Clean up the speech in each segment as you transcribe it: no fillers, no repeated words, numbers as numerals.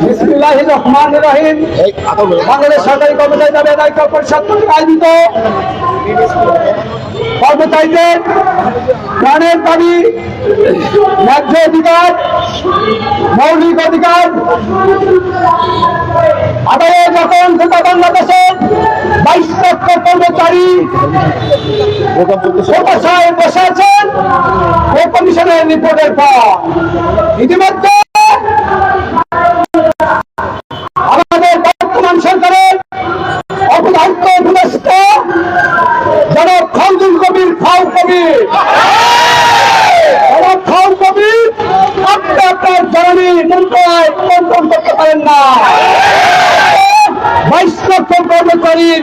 বিসমিল্লাহির রহমানির রহিম। বাংলাদেশ সরকারি কর্মচারী দাবি আদায় পরিষদ কর্তৃক আয়োজিত কর্মচারীদের প্রাণের দাবি, ন্যায্য অধিকার, মৌলিক অধিকার আদায়ে যখন গোটা বাংলাদেশের 22 লক্ষ কর্মচারী বসায় বসে আছেন ও কমিশনের রিপোর্টের পর ইতিমধ্যে আমাদের বর্তমান সরকারের অপদার্থ উপদেষ্টা জনাব খালদুল কবির খাও কবির আপনি আপনার জ্বালানি মন্ত্রণালয় নিয়ন্ত্রণ করতে পারেন না। 22 লক্ষ কর্মচারীর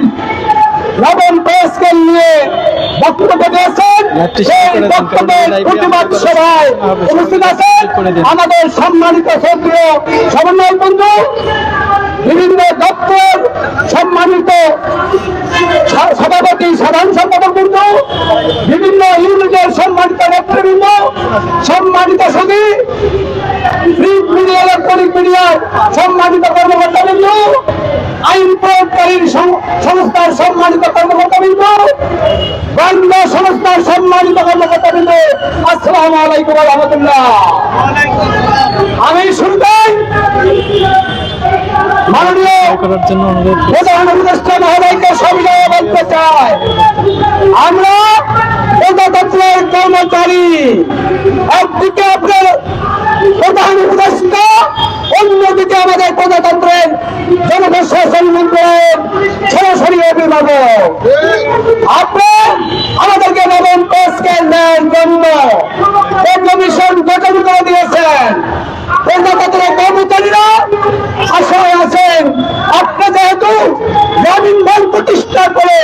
লবণ পে স্কেল নিয়ে বক্তব্য দিয়েছেন। সেই বক্তব্যের প্রতিবাদ সভায় উপস্থিত আছেন আমাদের সম্মানিত সক্রিয় সমন্বয় বন্ধু, বিভিন্ন দপ্তর সম্মানিত সভাপতি, সাধারণ সম্পাদক বন্ধু, বিভিন্ন ইউনিটের সম্মানিত নেতৃবৃন্দ, সম্মানিত সঙ্গী, প্রিন্ট মিডিয়া, ইলেকট্রনিক মিডিয়ার সম্মানিত কর্মকর্তাবৃন্দ, আইন প্রয়োগকারী সংস্থার সম্মানিত কর্মকর্তাবৃন্দ, গোয়েন্দ সংস্থার সম্মানিত কর্মকর্তাবৃন্দ, আসসালামু আলাইকুম ওয়া রাহমাতুল্লাহ। আমি শুরুতেই মাননীয় প্রধান উপদেষ্টা মহোদয়কে সবিনয়ে বলতে চাই, আমরা প্রজাতন্ত্রের কর্মচারী, একদিকে আপনার প্রধান উপদেষ্টা, অন্যদিকে আমাদের প্রজাতন্ত্রের জনপ্রশাসন মন্ত্রণালয়ের সরাসরি অভিভাবক। আপনি আমাদেরকে নবম পে স্কেল দেওয়ার জন্য কমিশন গঠন করে দিয়েছেন। প্রজাতন্ত্রের কর্মচারীরা আশায় আছেন, আপনি যেহেতু গ্রামীণ ব্যাংক প্রতিষ্ঠা করে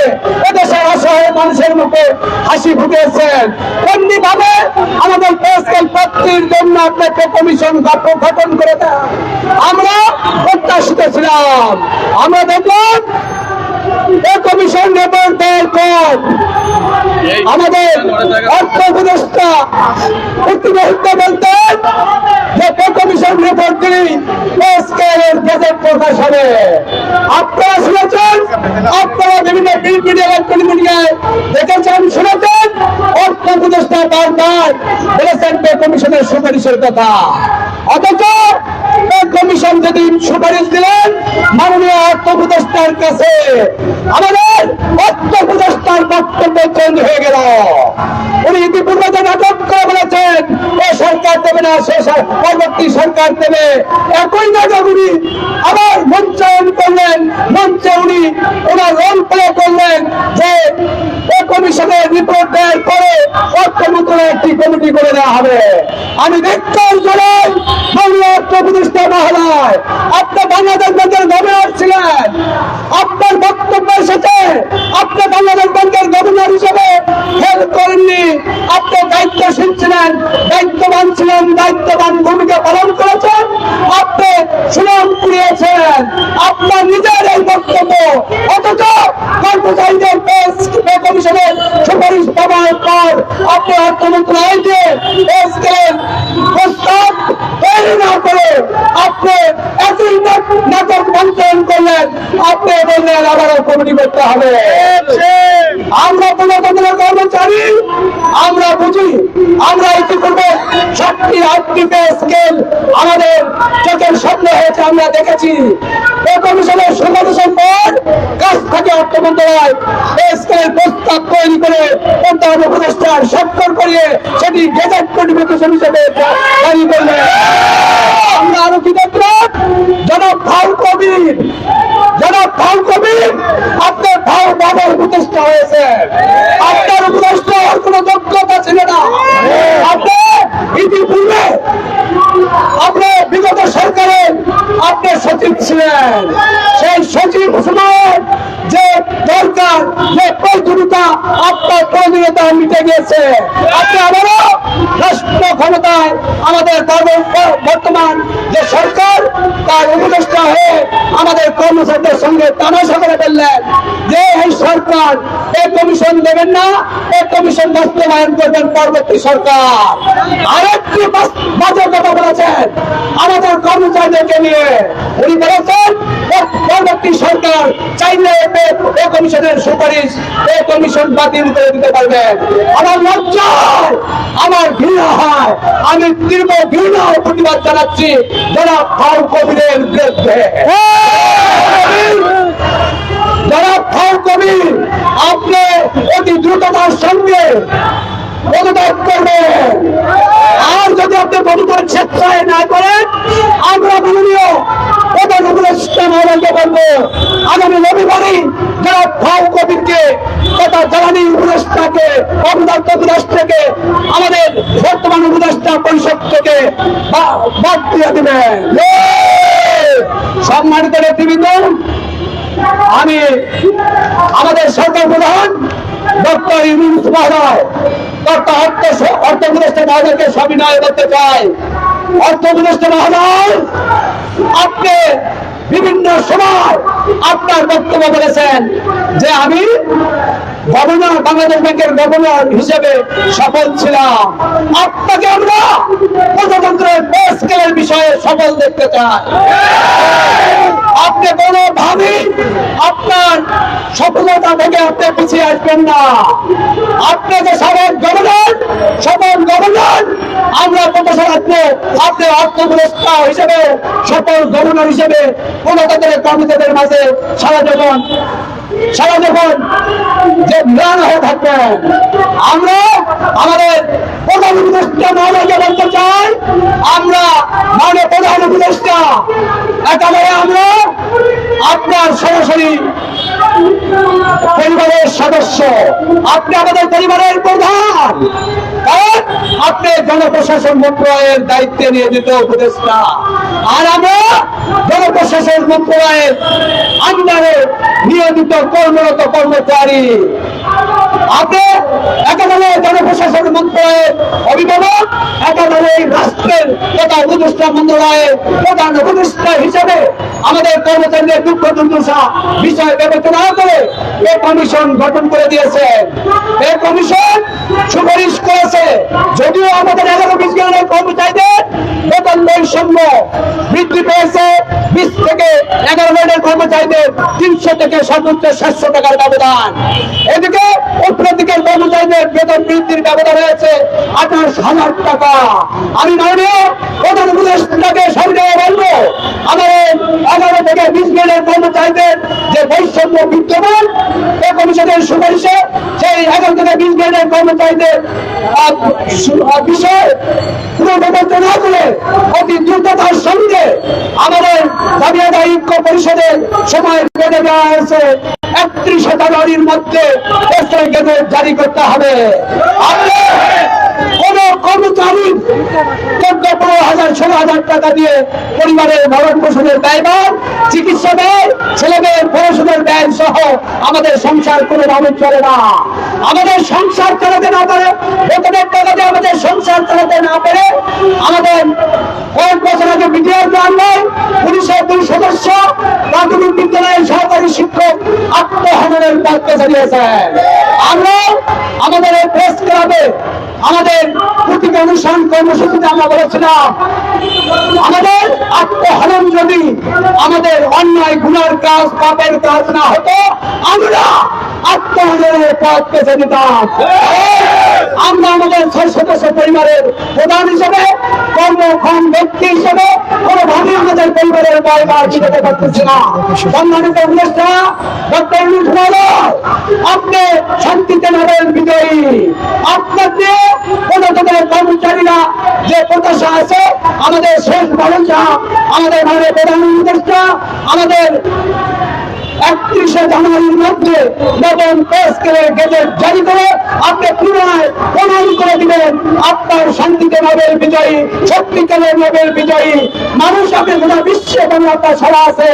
এদেশের অসহায় মানুষের মুখে হাসি ফুটিয়েছেন, তেমনি ভাবে আমাদের পে স্কেল প্রাপ্তির জন্য আপনাকে কমিশন গঠন করে দেন আমরা প্রত্যাশিত ছিলাম। আমরা দেখলাম এই কমিশন রিপোর্ট দেওয়ার পর আমাদের অর্থ উপদেষ্টা প্রতি মুহূর্তে বলতেন যে কমিশন রিপোর্ট দিলেই পে স্কেলের গেজেট প্রকাশ হবে। আপনারা শুনেছেন, আপনারা বিভিন্ন প্রিন্ট মিডিয়া, ইলেকট্রনিক মিডিয়ায় দেখেছেন, শুনেছেন, অর্থ উপদেষ্টা বারবার বলেছেন পে কমিশনের সুপারিশের কথা। অথচ পে কমিশন যেদিন সুপারিশ দিলেন মাননীয় অর্থ উপদেষ্টার কাছে, আমাদের অর্থ উপদেষ্টার বক্তব্য চেঞ্জ হয়ে গেল। উনি ইতিপূর্বে যে নাটক করে বলেছেন এ সরকার দেবে না, সে পরবর্তী সরকার দেবে, একই নাটক উনি আবার মঞ্চায়ন করলেন। মঞ্চে উনি ওনার রোল প্লে করলেন যে কমিশনের রিপোর্ট দেওয়ার পরে অর্থ মন্ত্রণালয় একটি কমিটি করে দেওয়া হবে। আমি দেখতাম জানাই বাংলা অর্থ উপদেষ্টা মহোদয়, আপনি বাংলাদেশ ব্যাংকের গভর্নর ছিলেন, আপনার বক্তব্যের সাথে আপনি বাংলাদেশ ব্যাংকের গভর্নর হিসেবে হেল্প করেননি। আপনি দায়িত্বশীল ছিলেন, দায়িত্ববান ছিলেন, দায়িত্ববান ভূমিকা পালন করেছেন, আপনি সুনাম কুড়িয়েছেন আপনার নিজের এই বক্তব্য। অথচ কর্মচারীদের পে কমিশনের সুপারিশ পাওয়ার পর আপনি অর্থ মন্ত্রণালয়কে পে স্কেলের প্রস্তাব তৈরি না করে আপনি একই নাটক মঞ্চায়ন করলেন। আপনি বললেন আবারও কমিটি করতে হবে। আমরা প্রজাতন্ত্রের কর্মচারী, আমরা বুঝি, আমরা ইতিপূর্বে 7টি পে স্কেল আমাদের চোখের সামনে হয়েছে, আমরা দেখেছি। পে কমিশনের সুপারিশের পর কাছ থেকে অর্থ মন্ত্রণালয় পে স্কেলের প্রস্তাব তৈরি করে প্রধান উপদেষ্টার স্বাক্ষর করিয়ে সেটি গেজেট নোটিফিকেশন হিসেবে জারি করলেন। আমরা আরো কি দেখলাম, জনাব খাও কবির, আপনার ভাও বাবার উপদেষ্টা হয়েছে, আপনার উপদেষ্টা হওয়ার কোন যোগ্যতা ছিল না। আপনি ইতিপূর্বে আপনি বিগত সরকারের আপনি সচিব ছিলেন, সেই সচিব সময়ের যে দরকার, যে প্রয়োজনীয়তা, আপনার প্রয়োজনীয়তা মিটে গিয়েছে। আপনি আবারও রাষ্ট্র ক্ষমতায় আমাদের বর্তমান যে সরকার, তার উপদেষ্টা হয়ে আমাদের কর্মচারীদের সঙ্গে তামাশা করে ফেললেন যে এই সরকার এই কমিশন দেবেন না, এই কমিশন বাস্তবায়ন করবেন পরবর্তী সরকার। আরেকটি কর্মচারীদেরকে নিয়ে উনি বলেছেন পরবর্তী সরকার চাইলে এই কমিশনের সুপারিশ এই কমিশন বাতিল করে দিতে পারবেন। আমার লজ্জা, আমার ঘৃণা হয়, আমি তীব্র ঘৃণা ও প্রতিবাদ জানাচ্ছি যারা ফাউল কবিরের বিরুদ্ধে। যারা ফাউল কবির, আপনি অতি দ্রুততার সঙ্গে পদত্যাগ করবেন। আর যদি আপনি পদত্যাগ স্বেচ্ছায় না করেন, আমরা মাননীয় প্রধান উপদেষ্টা মহোদয়কে বলবো আগামী রবিবারই যারা ফাউল কবিরকে তথা জ্বালানি উপদেষ্টাকে অবদার্থ উপদেষ্টাকে আমাদের বর্তমান উপদেষ্টা পরিষদ থেকে বাদ দিয়ে দেবেন। সম্মানিত নেতৃবৃন্দ, আমি আমাদের সরকার প্রধান ডক্টর ইউনূস মহোদয় তথা অর্থ উপদেষ্টা মহোদয়কে সবিনয় করতে চাই। অর্থ উপদেষ্টা মহোদয়, আপনি বিভিন্ন সময় আপনার বক্তব্য বলেছেন যে আমি গভর্নর, বাংলাদেশ ব্যাংকের গভর্নর হিসেবে সফল ছিলাম। আপনাকে আমরা প্রজাতন্ত্রের পে স্কেলের বিষয়ে সফল দেখতে চাই। আপনি কোনোভাবেই আপনার সফলতা থেকে আপনি পিছিয়ে আসবেন না। আপনি যে সাবেক গভর্নর, সফল গভর্নর, আমরা প্রত্যাশা রাখবো আপনি অর্থ উপদেষ্টা হিসেবে সফল গভর্নর হিসেবে প্রজাতন্ত্রের কর্মচারীদের মাঝে সারা জীবন যে জ্ঞান হয়ে থাকবেন। আমরা আমাদের প্রধান উপদেষ্টা মহোদয়কে বলতে চাই, আমরা মাননীয় প্রধান উপদেষ্টা একেবারে আমরা আপনার সরাসরি পরিবারের সদস্য, আপনি আমাদের পরিবারের প্রধান, কারণ আপনি জনপ্রশাসন মন্ত্রণালয়ের দায়িত্বে নিয়োজিত উপদেষ্টা, আর আমরা জনপ্রশাসন মন্ত্রণালয়ের আন্ডারে নিয়োজিত কর্মরত কর্মচারী। আপনি একেবারে জনপ্রশাসন মন্ত্রণালয়ের অভিভাবক, একেবারে রাষ্ট্রের তথা উপদেষ্টা মন্ত্রণালয়ের প্রধান উপদেষ্টা হিসেবে আমাদের কর্মচারীদের দুঃখ দুর্দশা বিষয় বিবেচনা করে এই কমিশন গঠন করে দিয়েছেন। এই কমিশন সুপারিশ করেছে, যদিও আমাদের 11-20 গ্রেডের কর্মচারীদের বেতন বৈষম্য বৃদ্ধি পেয়েছে, 20 থেকে 11 গ্রেডের কর্মচারীদের 300 থেকে সর্বোচ্চ 700 টাকার ব্যবধান। এদিকে উপরের দিকের কর্মচারীদের বেতন বৃদ্ধির ব্যবধান হয়েছে 28,000 টাকা। আমি মাননীয় প্রধান উপদেষ্টাকে সরকারে বলবো আমাদের 11 থেকে 20 গ্রেডের কর্মচারীদের যে বৈষম্য বিদ্যমান, এই কমিশনের সুপারিশে সেই 11 থেকে 20 গ্রেডের কর্মচারীদের বিষয়ে পুনর্বিবেচনা না করে অতি দ্রুততার সঙ্গে আমাদের দাবি আদায় ঐক্য পরিষদের সময় বেঁধে দেওয়া হয়েছে 31 জানুয়ারির মধ্যে গেজেট জারি করতে হবে। কোন কর্মচারী 14-15,000, 16,000 টাকা দিয়ে পরিবারের ভরণ পোষণের ব্যয়ভার, চিকিৎসা ব্যয়, ছেলে মেয়ের পড়াশোনার ব্যয় সহ আমাদের সংসার কোনোভাবে চলে না। আমাদের সংসার চালাতে না পারে, বেতনের টাকা দিয়ে আমাদের সংসার চালাতে না পেরে আমাদের কয়েক বছর আগে বিটিআর মামলায় পুলিশের 2 সদস্য প্রাথমিক বিদ্যালয়ের সহকারী শিক্ষক আত্মহননের বার্তা জানিয়েছেন। আমরা আমাদের এই প্রেস ক্লাবে আমাদের প্রতীক অনুষ্ঠান কর্মসূচিতে আমরা বলেছিলাম আমাদের আত্মহনন যদি আমাদের অন্যায় গুনার কাজ, পাপের কাজ না হতো, আমরা আত্মহননের পথ বেছে নিতাম। আমরা আমাদের 6 সদস্য পরিবারের প্রধান হিসেবে, কর্মক্ষম ব্যক্তি হিসেবে কোনোভাবে আমাদের পরিবারের ব্যয়ভার মেটাতে পারতেছি না। সম্মানিত উপদেষ্টা ডক্টর ইউনূস মহোদয়, আপনি শান্তিতে নোবেল বিজয়ী। আপনাকে প্রজাতন্ত্রের কর্মচারীরা যে প্রত্যাশা আছে, আমাদের শেষ ভরসা আমাদের মাননীয় প্রধান উপদেষ্টা আমাদের 31 জানুয়ারির মধ্যে নতুন পে স্কেলের গেজেট জারি করে আপনি পুনরায় প্রমাণ করে দিবেন আপনার শান্তিতে নোবেল বিজয়ী, সত্যিকারের নোবেল বিজয়ী মানুষ। আপনি গোটা বিশ্বে আপনার সভা আছে,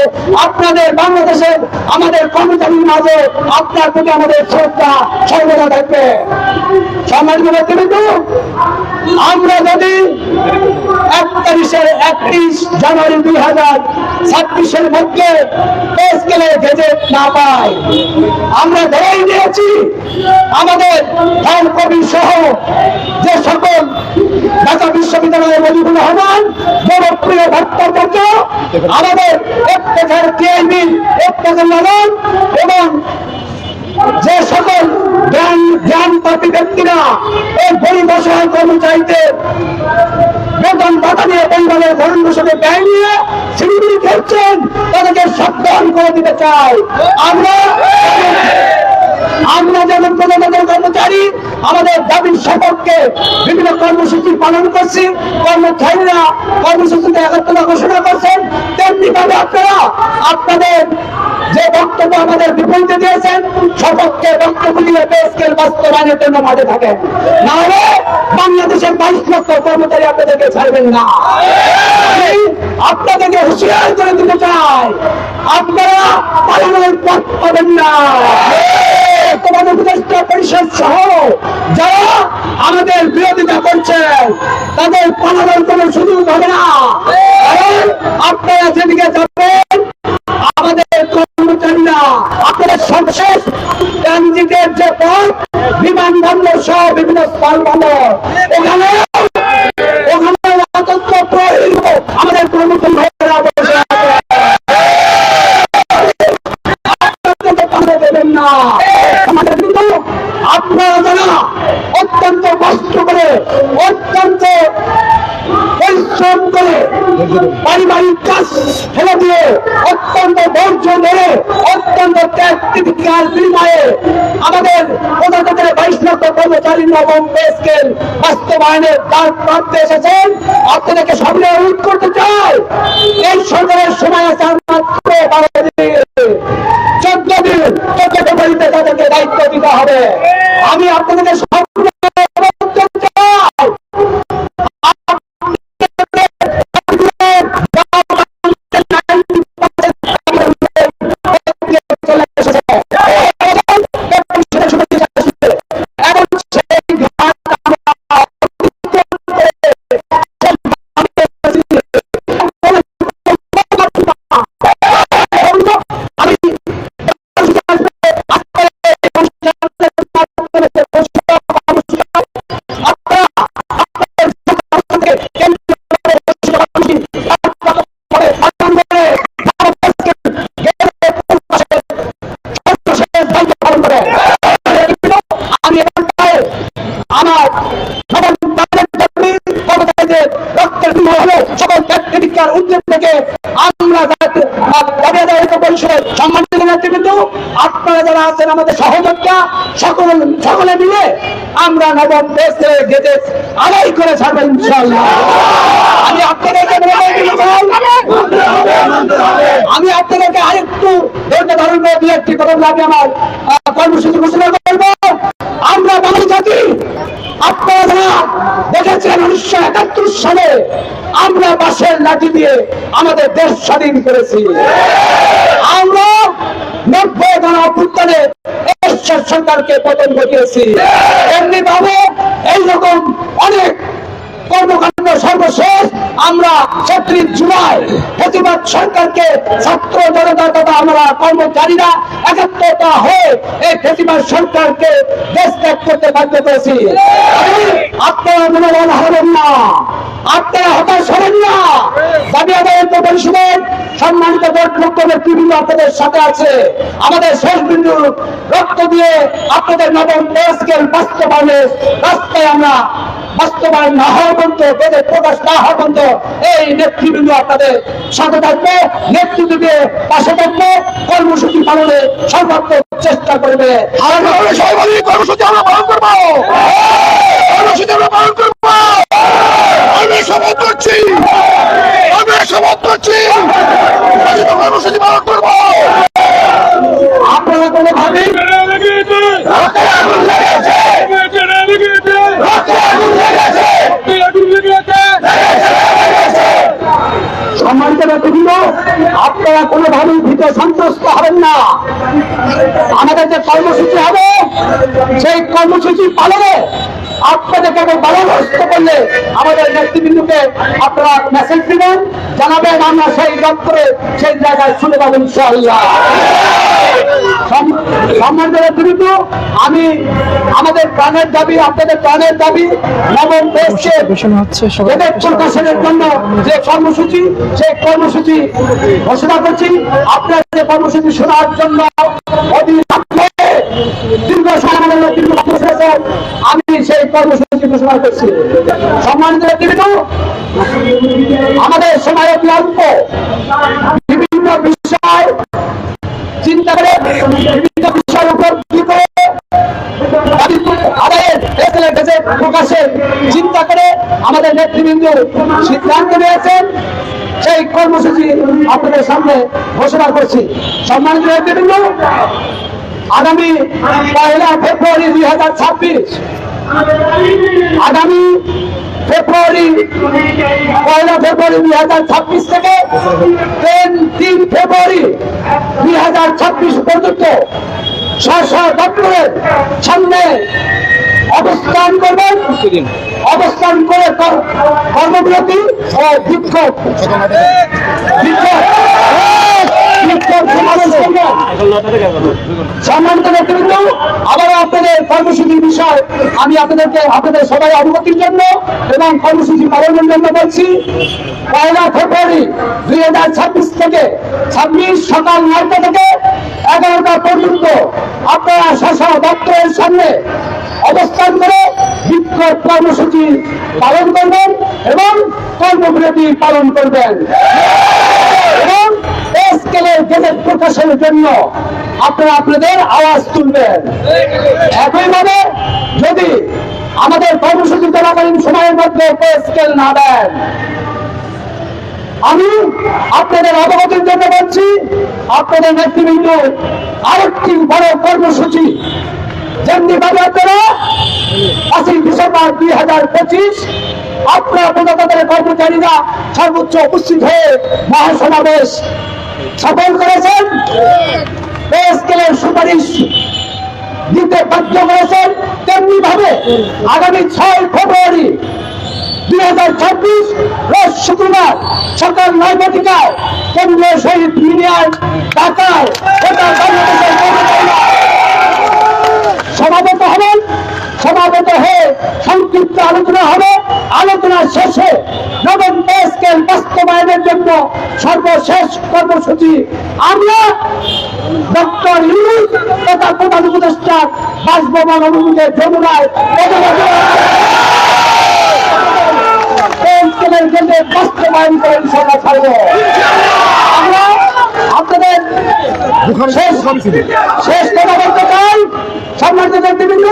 আপনাদের বাংলাদেশে আমাদের কর্মচারীর মাঝে আপনার প্রতি আমাদের শ্রদ্ধা সর্বদা থাকবে। সম্মানিত নেতৃবৃন্দ, আমরা যদি 31 জানুয়ারি 2026-এর মধ্যে পে স্কেলের গেজেট না পাই, আমরা ধরেই নিয়েছি আমাদের ফাউল কবি সহ যে সকল ঢাকা বিশ্ববিদ্যালয়ের মজিবুর রহমান জনপ্রিয় ভট্টাচার্য আমাদের অত্যাচার টিআইবি অত্যাচার লালন এবং যে সকল জ্ঞান পাপী ব্যক্তিরা এই গরিব অসহায় কর্মচারীদের বেতন ভাতা নিয়ে পরিবারের ভরণ পোষণে ব্যয় নিয়ে শিলিগুড়ি খেলছেন, তাদেরকে সাবধান করে দিতে চাই। আমরা যেমন প্রজাতন্ত্রের কর্মচারী আমাদের দাবির সপক্ষে বিভিন্ন কর্মসূচি পালন করছি, কর্মচারীরা কর্মসূচিতে একাত্মতা ঘোষণা করছেন, তেমনি ভাবে আপনারা আপনাদের যে বক্তব্য আমাদের বিপরীতে দিয়েছেন সপক্ষে বক্তব্য দিয়ে পে স্কেল বাস্তবায়নের জন্য মাঠে থাকেন, না হলে বাংলাদেশের 22 লক্ষ কর্মচারী আপনাদেরকে ছাড়বেন না। আপনাদেরকে হুঁশিয়ার করে দিতে চাই, আপনারা পালানোর পথ পাবেন না। উপদেষ্টা পরিষদ সহ যারা আমাদের বিরোধিতা করছেন তাদের পালানোর কোন সুযোগ হবে না। আপনারা যেদিকে যাবেন আমাদের কর্মচারীরা আপনাদের সর্বশেষ ট্রানজিটের যে পথ বিমানবন্দর সহ বিভিন্ন স্থলবন্দর ওখানে আমাদের কর্মচারী ভাইয়েরা বসে দেবেন না। আপনারা যারা অত্যন্ত কষ্ট করে অত্যন্ত পরিশ্রম করে পারিবারিক কাজ ফেলে দিয়ে অত্যন্ত ধৈর্য ধরে অত্যন্ত ত্যাগ বিনিময়ে আমাদের প্রজাতন্ত্রের 22 লক্ষ কর্মচারী নবম পে স্কেল বাস্তবায়নের দ্বার প্রান্তে এসেছেন, আপনাদেরকে সামনে অনুরোধ করতে চাই এই সরকারের সময় আছে মাত্র 12 দিন, 14 দিন 14 ফেব্রুয়ারিতে তাদেরকে দায়িত্ব দিতে হবে। আমি আপনাদেরকে উদ্যোগ থেকে আমরা সম্মানিত নেতৃবৃন্দ আপনারা যারা আছেন আমাদের সহযোগিতা সকলে মিলে আমরা নবম পে স্কেলের গেজেট আদায় করে ছাড়বো ইনশাআল্লাহ। আমি আপনাদেরকে আরেকটু ধৈর্য ধারণ করে দিয়ে একটি কথা লাগে আমার কর্মসূচি ঘোষণা করব। আমরা বাঙালি জাতি আপনারা যারা দেখেছেন 1971 সালে আমরা বাঁশের লাঠি দিয়ে আমাদের দেশ স্বাধীন করেছি। আমরা 90 গণ অভ্যুত্থানে এরশাদ সরকারকে পতন ঘটিয়েছি। এমনি ভাবে এইরকম অনেক কর্মকাণ্ড সর্বশেষ আমরা 31 জুলাই প্রতিবাদ সরকারকে ছাত্র জনতা তথা আমরা কর্মচারীরা একাত্মতা হয়ে এই প্রতিবাদ সরকারকে দেশ ত্যাগ করতে বাধ্য করেছি। আপনারা মনোবল হবেন না, আপনারা হতাশ হবেন না। দাবি আদায়ের পরিষদের সম্মানিত মুখ্য ব্যক্তিবৃন্দ আপনাদের সাথে আছে। আমাদের শেষ বিন্দু রক্ত দিয়ে আপনাদের নবম পে স্কেল বাস্তবায়নের রাস্তায় আমরা বাস্তবায়ন না হওয়া পর্যন্ত বেদে প্রকাশ না হওয়া পর্যন্ত এই নেতৃবৃন্দ আপনাদের সাথে থাকবে, নেতৃত্ব দিয়ে পাশে থাকবে, কর্মসূচি পালনে সর্বাত্মক চেষ্টা করবে। কর্মসূচি আমরা পালন করবো, কর্মসূচি আমরা পালন করবো। আমি শপথ করছি, আমি শপথ করছি কর্মসূচি পালন করবো। আপনারা কোনো ভাবে সম্মানিত ব্যক্তিবৃন্দ আপনারা কোনোভাবেই ভীত সন্ত্রস্ত হবেন না। আমাদের যে কর্মসূচি হবে সেই কর্মসূচি পালনে আপনাদের কেবল বাধাগ্রস্ত করলে আমাদের নেতৃবৃন্দকে আপনারা মেসেজ দিবেন, জানাবেন, আমরা সেই দপ্তরে সেই জায়গায় শুনে পাবেন ইনশাআল্লাহ। সম্মানিত নেতৃবৃন্দ, আমি আমাদের প্রাণের দাবি, আপনাদের প্রাণের দাবি নবম দেশকে প্রকাশের জন্য যে কর্মসূচি, সেই কর্মসূচি ঘোষণা করছি। আপনার যে কর্মসূচি শোনার জন্য আমি সেই কর্মসূচি ঘোষণা করছি। সম্মানিত নেতৃবৃন্দ, আমাদের সময় অতি অল্প, বিভিন্ন বিষয় চিন্তা করে, বিভিন্ন বিষয়ের উপর কি করে প্রকাশের চিন্তা করে আমাদের নেতৃবৃন্দ সিদ্ধান্ত নিয়েছেন, সেই কর্মসূচি আপনাদের সামনে ঘোষণা করছি। সম্মানিত নেতৃবৃন্দ, আগামী 1 ফেব্রুয়ারি 2026, আগামী 1 ফেব্রুয়ারি 2026 থেকে 3 ফেব্রুয়ারি 2026 পর্যন্ত স্ব দপ্তরের সামনে অবস্থান করবেন। অবস্থান করে কর্মবিরতি ও বিক্ষোভ সম্মানিত নেতৃবৃন্দ, আবারও আপনাদের কর্মসূচির বিষয় আমি আপনাদের সবাই অবগতির জন্য এবং কর্মসূচি পালনের জন্য বলছি। 1 ফেব্রুয়ারি 2026 থেকে 26 সকাল 9টা থেকে 11টা পর্যন্ত আপনারা স্ব দপ্তরের সামনে অবস্থান করে বিক্ষোভ কর্মসূচি পালন করবেন এবং কর্মবিরতি পালন করবেন এবং স্কেলের গেজেট প্রকাশের জন্য আপনারা আপনাদের আওয়াজ তুলবেন। একইভাবে যদি আমাদের কর্মসূচি চলাকালীন সময়ের মধ্যে স্কেল না দেন, আমি আপনাদের অবগতির জন্য বলছি, আপনাদের নেতৃবৃন্দ আরেকটি বড় কর্মসূচি যেমনি ভাবে আপনারা 5 ডিসেম্বর 2025 আপনারা প্রজাতন্ত্রের কর্মচারীরা সর্বোচ্চ উপস্থিত হয়ে মহাসমাবেশ সফল করেছেন, পে স্কেলের সুপারিশ দিতে বাধ্য করেছেন, তেমনি ভাবে আগামী 6 ফেব্রুয়ারি 2026 রোজ শুক্রবার সকাল 9টায় কেন্দ্রীয় শহীদ মিডিয়ায় ঢাকায় সমাবেত হবেন। সমাবেত হয়ে সংক্ষিপ্ত আলোচনা হবে। আলোচনা শেষে নবম পে স্কেল বাস্তবায়নের জন্য সর্বশেষ কর্মসূচি আমরা ডক্টর ইউনূস তথা প্রধান উপদেষ্টার বাসভবন অভিমুখে যমুনায় বাস্তবায়ন করেন সভা ছাড়ব। আমরা আপনাদের শেষ কথা বলতে চাই, সম্মানিত নেতৃবৃন্দ,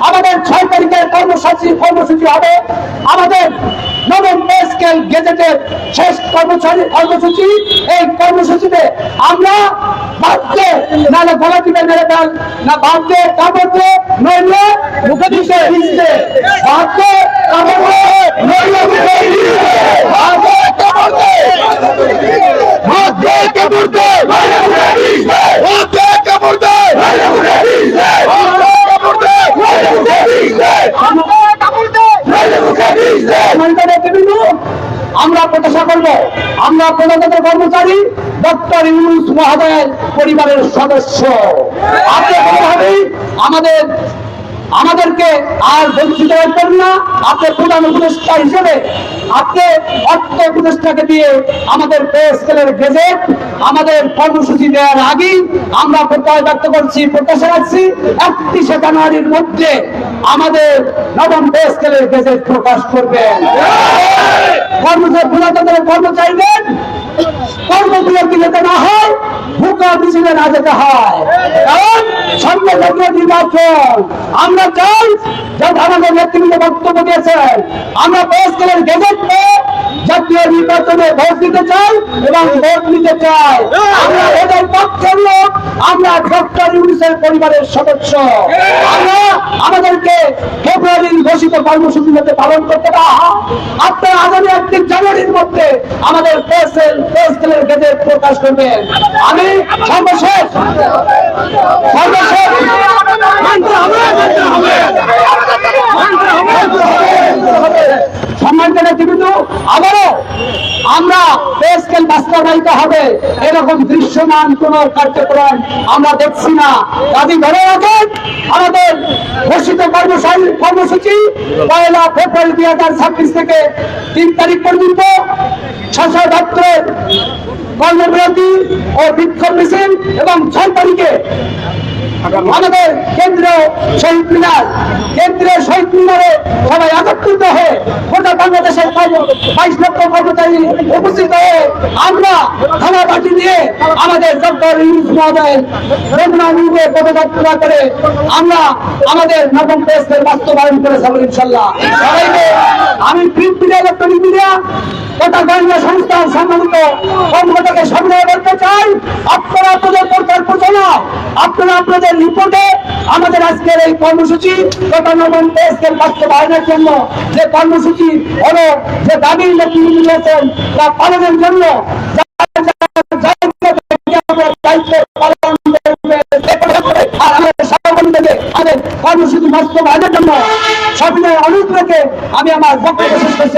আমাদের 6 তারিখের কর্মসূচি হবে আমাদের নবম পে স্কেল গেজেটের শেষ কর্মসূচি। এই কর্মসূচিতে আমরা ভাবতে নাহলে গলা টিপে মেরে দেন না, ভাবতে কাপড়তে নইলে মুখে দিতে ভাবতে কাপড়তে নইলে মুখে দিতে ভাবতে কাপড়তে ভাবতে কাপড়তে ভাবতে কাপড়তে আমরা প্রত্যাশা করব, আমরা প্রজাতন্ত্রের কর্মচারী ডক্টর ইউনূস মহোদয়ের পরিবারের সদস্য। আপনি কোনোভাবেই আমাদেরকে আর বঞ্চিত করবেন না। আপনি প্রধান উপদেষ্টা হিসেবে আপনি অর্থ উপদেষ্টাকে দিয়ে আমাদের পে স্কেলের গেজেট আমাদের কর্মসূচি দেওয়ার আগেই আমরা প্রত্যয় ব্যক্ত করছি, প্রত্যাশা রাখছি 31শে জানুয়ারির মধ্যে আমাদের নবম পে স্কেলের গেজেট প্রকাশ করবেন। প্রজাতন্ত্রের কর্মচারীদের কর্মবিরতি যেতে না হয়, ভুকা মিছিলে না যেতে হয়, কারণ সামনে জাতীয় নির্বাচন। আমরা চাই, যাতে আমাদের নেতৃবৃন্দ বক্তব্য দিয়েছেন, আমরা পে স্কেলের গেজেট পেয়ে জাতীয় নির্বাচনে ভোট দিতে চাই এবং ভোট নিতে চাই। আমরা ভোটের পক্ষের লোক, আমরা ডক্টর ইউনূসের পরিবারের সদস্য। আমরা আমাদেরকে ফেব্রুয়ারির ঘোষিত কর্মসূচি মধ্যে পালন করতে দেওয়া হয়। আপনারা আগামী 1 জানুয়ারির মধ্যে আমাদের পে স্কেলের গেজেট প্রকাশ করবেন। আমি সর্বশেষ সম্মানিত নেতৃবৃন্দ, আবারও আমরা পে স্কেল বাস্তবায়িত হবে এরকম দৃশ্যমান কোন কার্যক্রম আমরা দেখছি না। দাবি ধরে রাখেন আমাদের ঘোষিত কর্মসূচি 1 ফেব্রুয়ারি 2026 থেকে 3 তারিখ পর্যন্ত শাসক দপ্তরের কর্মবিরতি ও বিক্ষোভ মিছিল এবং 6 তারিখে আমাদের কেন্দ্রীয় শহীদ মিনারে সবাই একত্রিত হয়ে গোটা বাংলাদেশের 22 লক্ষ কর্মচারী উপস্থিত হয়ে আমরা থানা বাটি নিয়ে আমাদের ডক্টর ইউনূস মহোদয়ের রমনানুকে পদযাত্রা করে আমরা আমাদের নবম পে স্কেল বাস্তবায়ন করে যাব ইনশাআল্লাহ। সবাইকে আমি প্রিন্ট মিডিয়া, ইলেকট্রনিক মিডিয়া তথা গোয়েন্দা সংস্থার সম্মানিত কর্মকর্তাকে সংগ্রহ করতে চাই। আপনারা আপনাদের পরিকল্পনা, আপনারা আপনাদের রিপোর্টে আমাদের আজকের এই কর্মসূচি তথা নবম পে স্কেল বাস্তবায়নের জন্য যে কর্মসূচি হলো, যে দাবি নিয়েছেন তা পালনের জন্য কর্মসূচি বাস্তবায়নের জন্য সবিনয় অনুরোধ রেখে আমি আমার বক্তব্য শেষ করছি।